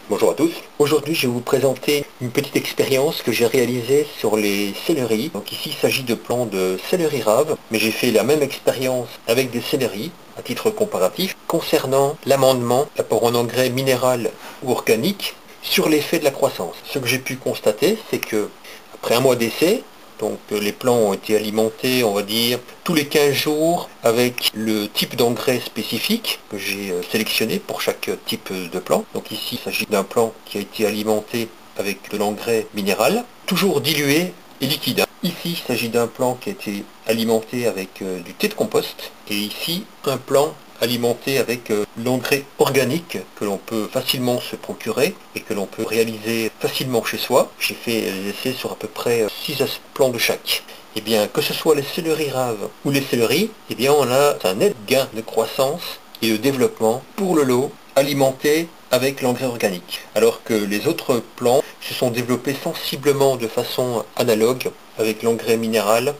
Bonjour à tous. Aujourd'hui, je vais vous présenter une petite expérience que j'ai réalisée sur les céleris. Donc ici, il s'agit de plants de céleri rave, mais j'ai fait la même expérience avec des céleris à titre comparatif concernant l'amendement, l'apport en engrais minéral ou organique sur l'effet de la croissance. Ce que j'ai pu constater, c'est que après un mois d'essai, donc les plants ont été alimentés, on va dire, tous les 15 jours avec le type d'engrais spécifique que j'ai sélectionné pour chaque type de plant. Donc ici, il s'agit d'un plant qui a été alimenté avec de l'engrais minéral, toujours dilué et liquide. Ici, il s'agit d'un plant qui a été alimenté avec du thé de compost. Et ici, un plant alimenté avec l'engrais organique que l'on peut facilement se procurer et que l'on peut réaliser facilement chez soi. J'ai fait les essais sur à peu près 6 plants de chaque. Eh bien, que ce soit les céleris raves ou les céleris, eh bien, on a un net gain de croissance et de développement pour le lot alimenté avec l'engrais organique. Alors que les autres plants se sont développés sensiblement de façon analogue avec l'engrais minéral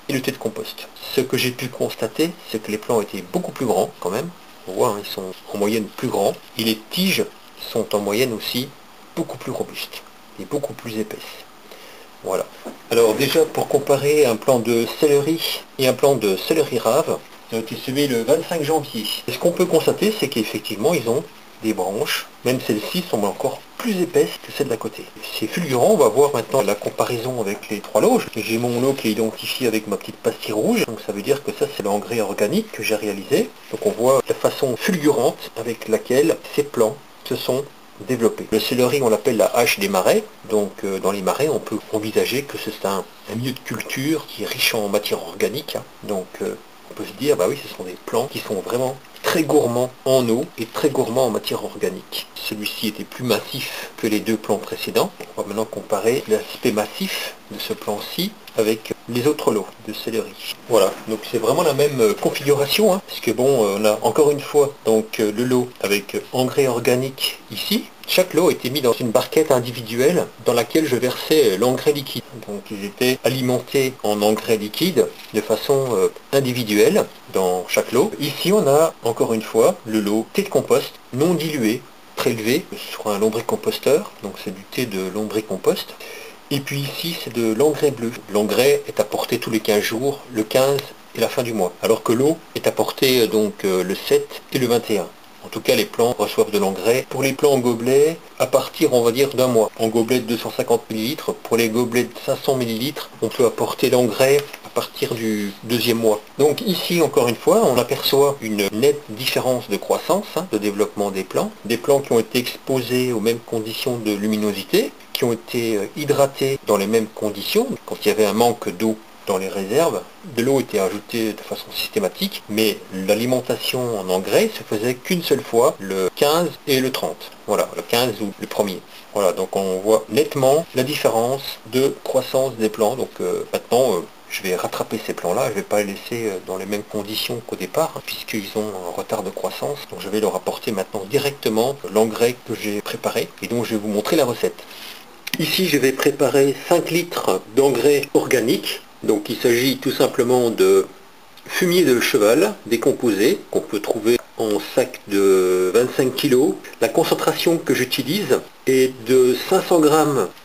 et le thé de compost. Ce que j'ai pu constater, c'est que les plants étaient beaucoup plus grands quand même. On voit, ils sont en moyenne plus grands. Et les tiges sont en moyenne aussi beaucoup plus robustes et beaucoup plus épaisses. Voilà. Alors déjà, pour comparer un plant de céleri et un plant de céleri rave, ils ont été semés le 25 janvier. Et ce qu'on peut constater, c'est qu'effectivement, ils ont des branches, même celles-ci sont encore plus épaisses que celles d'à côté. C'est fulgurant, on va voir maintenant la comparaison avec les 3 lots. J'ai mon lot qui est identifié avec ma petite pastille rouge, donc ça veut dire que ça c'est l'engrais organique que j'ai réalisé. Donc on voit la façon fulgurante avec laquelle ces plants se sont développés. Le céleri, on l'appelle la hache des marais, donc dans les marais on peut envisager que c'est un milieu de culture qui est riche en matière organique, donc on peut se dire, bah oui, ce sont des plants qui sont vraiment très gourmands en eau et très gourmands en matière organique. Celui-ci était plus massif que les 2 plants précédents. On va maintenant comparer l'aspect massif de ce plan-ci avec les autres lots de céleri. Voilà, donc c'est vraiment la même configuration, puisque bon, on a encore une fois donc le lot avec engrais organique ici. Chaque lot était mis dans une barquette individuelle dans laquelle je versais l'engrais liquide. Donc ils étaient alimentés en engrais liquide de façon individuelle dans chaque lot. Ici on a encore une fois le lot thé de compost non dilué, prélevé sur un lombricomposteur, donc c'est du thé de lombricompost. Et puis ici c'est de l'engrais bleu. L'engrais est apporté tous les 15 jours, le 15 et la fin du mois, alors que l'eau est apportée donc le 7 et le 21. En tout cas, les plants reçoivent de l'engrais. Pour les plants en gobelet, à partir, on va dire, d'un mois. En gobelet de 250 ml, pour les gobelets de 500 ml, on peut apporter l'engrais à partir du 2e mois. Donc ici, encore une fois, on aperçoit une nette différence de croissance, de développement des plants. Des plants qui ont été exposés aux mêmes conditions de luminosité, qui ont été hydratés dans les mêmes conditions, quand il y avait un manque d'eau dans les réserves, de l'eau était ajoutée de façon systématique, mais l'alimentation en engrais se faisait qu'une seule fois, le 15 et le 30. Voilà, le 15 ou le 1er. Voilà, donc on voit nettement la différence de croissance des plants. Donc maintenant, je vais rattraper ces plants-là, je ne vais pas les laisser dans les mêmes conditions qu'au départ, puisqu'ils ont un retard de croissance. Donc je vais leur apporter maintenant directement l'engrais que j'ai préparé et dont je vais vous montrer la recette. Ici, je vais préparer 5 litres d'engrais organique. Donc il s'agit tout simplement de fumier de cheval décomposé qu'on peut trouver en sac de 25 kg. La concentration que j'utilise est de 500 g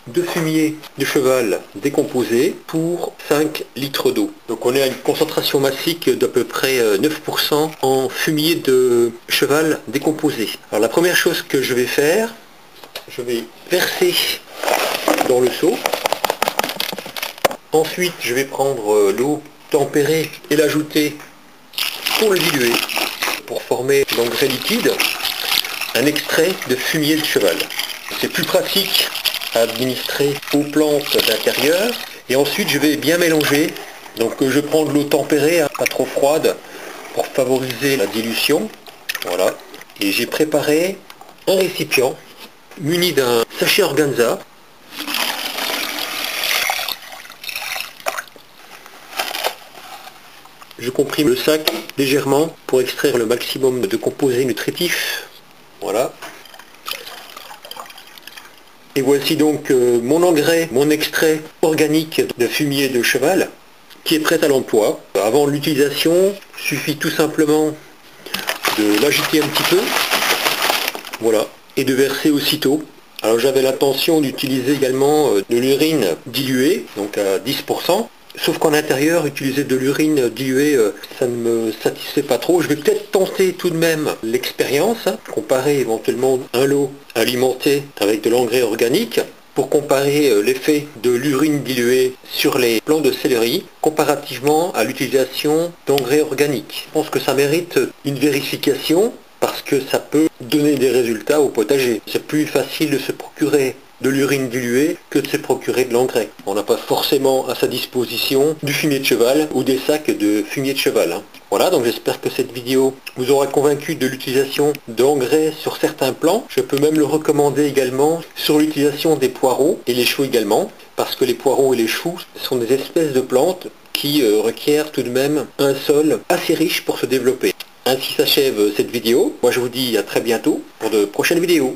de fumier de cheval décomposé pour 5 litres d'eau. Donc on est à une concentration massique d'à peu près 9% en fumier de cheval décomposé. Alors la première chose que je vais faire, je vais verser dans le seau. Ensuite, je vais prendre l'eau tempérée et l'ajouter pour le diluer, pour former l'engrais liquide, un extrait de fumier de cheval. C'est plus pratique à administrer aux plantes d'intérieur. Et ensuite, je vais bien mélanger. Donc, je prends de l'eau tempérée, pas trop froide, pour favoriser la dilution. Voilà. Et j'ai préparé un récipient muni d'un sachet organza. Je comprime le sac légèrement pour extraire le maximum de composés nutritifs. Voilà. Et voici donc mon engrais, mon extrait organique de fumier de cheval qui est prêt à l'emploi. Avant l'utilisation, il suffit tout simplement de l'agiter un petit peu. Voilà. et de verser aussitôt. Alors j'avais l'intention d'utiliser également de l'urine diluée, donc à 10%. Sauf qu'en intérieur, utiliser de l'urine diluée, ça ne me satisfait pas trop. Je vais peut-être tenter tout de même l'expérience, comparer éventuellement un lot alimenté avec de l'engrais organique, pour comparer l'effet de l'urine diluée sur les plants de céleri, comparativement à l'utilisation d'engrais organiques. Je pense que ça mérite une vérification, parce que ça peut donner des résultats au potager. C'est plus facile de se procurer de l'urine diluée que de se procurer de l'engrais. On n'a pas forcément à sa disposition du fumier de cheval ou des sacs de fumier de cheval. Voilà, donc j'espère que cette vidéo vous aura convaincu de l'utilisation d'engrais sur certains plants. Je peux même le recommander également sur l'utilisation des poireaux et les choux également, parce que les poireaux et les choux sont des espèces de plantes qui requièrent tout de même un sol assez riche pour se développer. Ainsi s'achève cette vidéo. Moi je vous dis à très bientôt pour de prochaines vidéos.